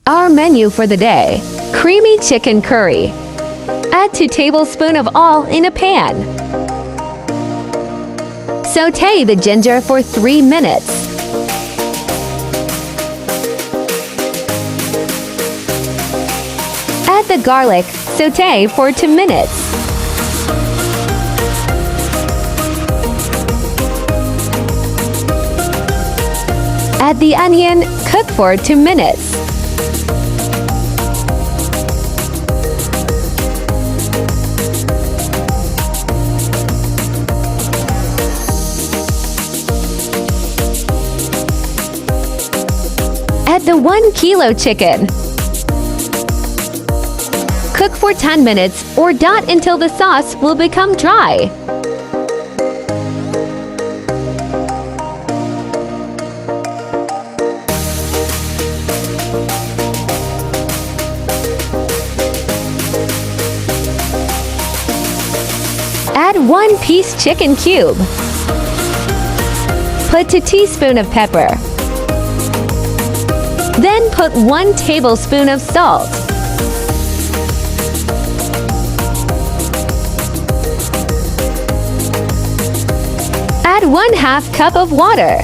Our menu for the day: creamy chicken curry. Add 2 tablespoons of oil in a pan. Sauté the ginger for 3 minutes. Add the garlic, sauté for 2 minutes. Add the onion, cook for 2 minutes. Add the 1 kilo chicken. Cook for 10 minutes or not until the sauce will become dry. Add 1 piece chicken cube. Put 2 teaspoons of pepper. Then put 1 tablespoon of salt. Add 1/2 cup of water.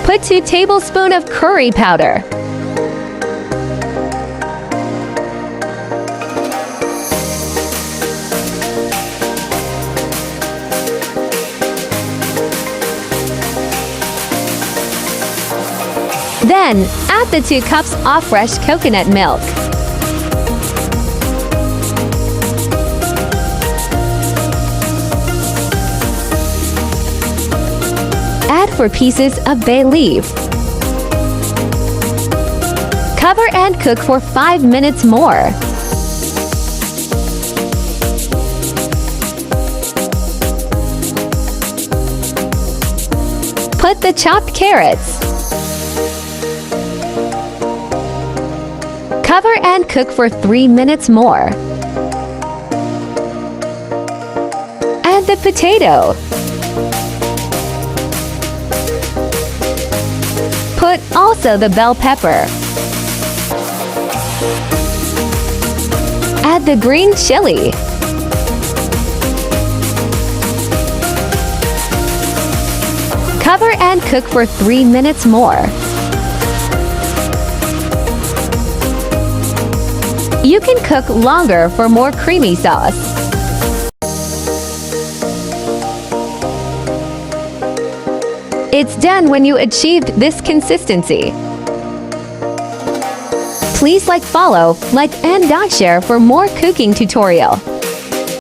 Put 2 tablespoons of curry powder. Then, add the 2 cups of fresh coconut milk. Add 4 pieces of bay leaf. Cover and cook for 5 minutes more. Put the chopped carrots. Cover and cook for 3 minutes more. Add the potato. Put also the bell pepper. Add the green chili. Cover and cook for 3 minutes more. You can cook longer for more creamy sauce. It's done when you achieved this consistency. Please follow, and share for more cooking tutorial.